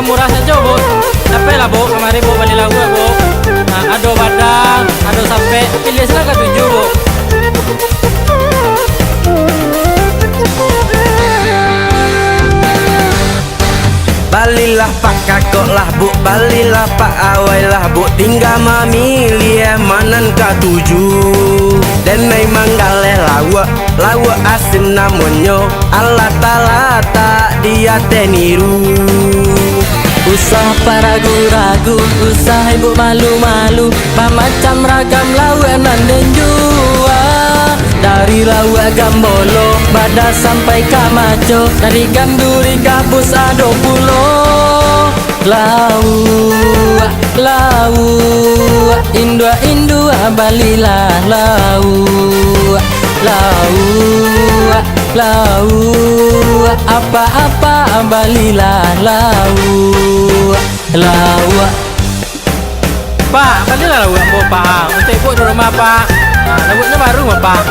murah saja bu. Sampai lah bu, kemarin bu beli lagu bu. Ada badang, ada sampai pilih salah ke 7 bu. Balilah pak kakok lah bu, balilah pak awai lah bu. Tinggal memilih manan ka 7. Dan memang galeh lawa asin namanya. Allah Ta'ala tak dia teniru. Usah para ragu-ragu, usah ibu malu-malu. Macam ragam lawanan dan jua. Dari lawa gambolo, badas sampai kamaco. Dari ganduri gabus ado pulo. Lau, indua balilah lau, apa-apa balilah lau. Pak, balilah lau ambo pak. Untuk ibu di rumah pak. Lagunya baru pak.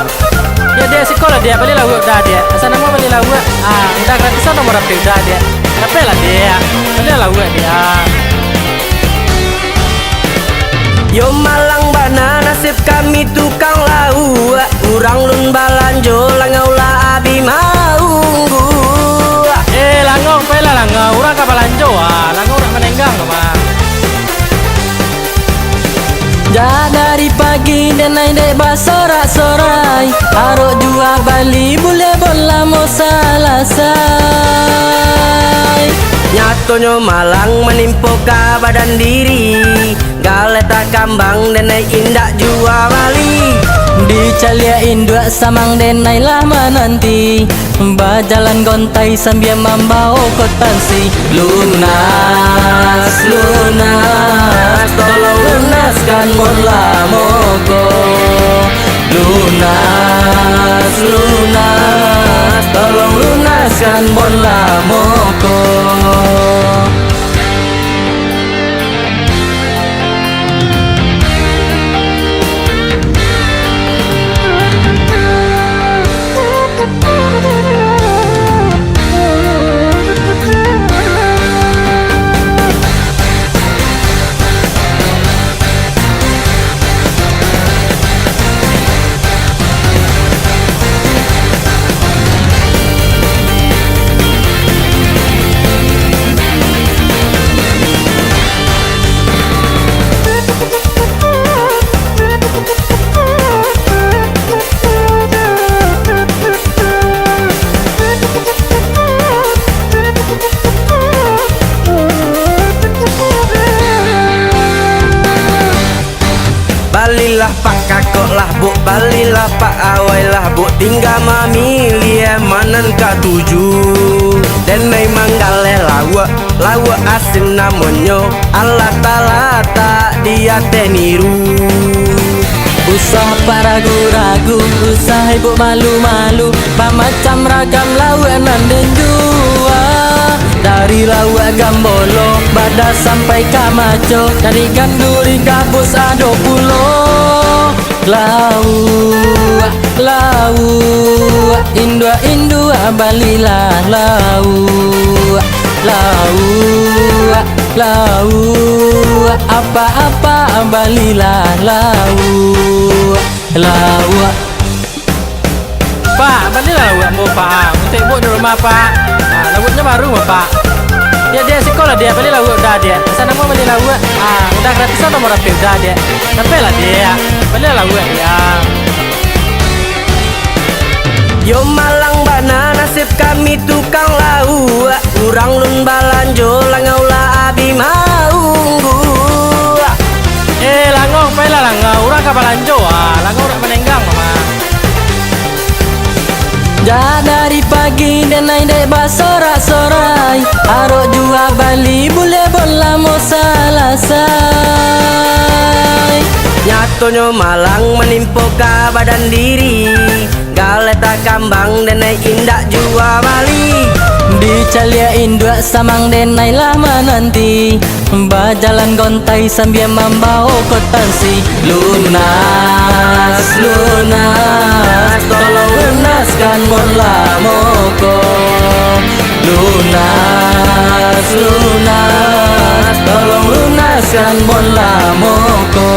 Ya dia sekolah dia balilah lau dah dia. Asal nama balilah lau. Udah gratisan nomor HP udah dia. Tapi lah dia balilah lau dia. Yo Malang bana nasib kami tukang lau. Urang lun balanjo langau la abi maunggu. Langau pela langau urang ka balanjo langau nak menenggang mah. Dari pagi dan naik dek basorak-sorai. Arok jua Bali boleh bola mo salasai. Nyatonya Malang menimpo ka badan diri. Galeta kambang dan naik indak jua Bali. Di Calia Indua samang denai lama nanti. Bajalan gontai sambil membau kotansi. Lunas, tolong lunaskan bola mogo. Lunas, tolong lunaskan bola mogo. Balilah pak kakok lah bu, balilah pak awai lah bu. Tinggal memilih manan ka 7. Dan memang galeh lawa asin namanya. Allah Ta'ala tak dia teniru. Usah pak ragu-ragu, usah ibu malu-malu. Macam ragam lawanan dan jua. Dari lawa gambolo, badas sampai kamaco. Dari ganduri gabus ado pulo. Lau, indua balilah lau, apa-apa balilah lau. Pak, balilah lau ambo pak. Untuk ibu di rumah pak. Lagunya baru pak. Ya dia sekolah dia balilah lau dah dia. Asal nama balilah lau. Udah gratisan nomor HP udah dia. Sampai lah dia balilah lau dia. Yo Malang bana nasib kami tukang lau. Urang lun balanjo langau la abi maunggu. Langau pela langau urang ka balanjo langau nak menenggang mah. Dari pagi dan naik dek basorak-sorai. Arok jua Bali boleh bola mo salasai. Nyatonya Malang menimpo ka badan diri. Galeta kambang dan naik indak jua Bali. Di Calia Indua samang denai lama nanti. Bajalan gontai sambil membau kotansi. Lunas, tolong lunaskan bola mogo. Lunas, lunas, tolong lunaskan bola moko.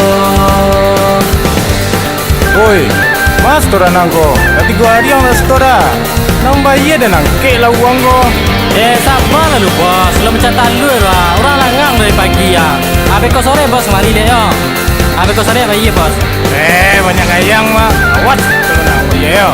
Oi, mas tora nangko. Nanti gua hari yang las tora. Nang bayi ada nang ke lah uang ko. Sabar lah lu bos, lu mencatat lu lah. Orang langang dari pagi ya. Habis kau sore bos mari deh yo. Habis kau sore apa iya bos? Banyak ayang mah. Awas kalau nang bayi yo.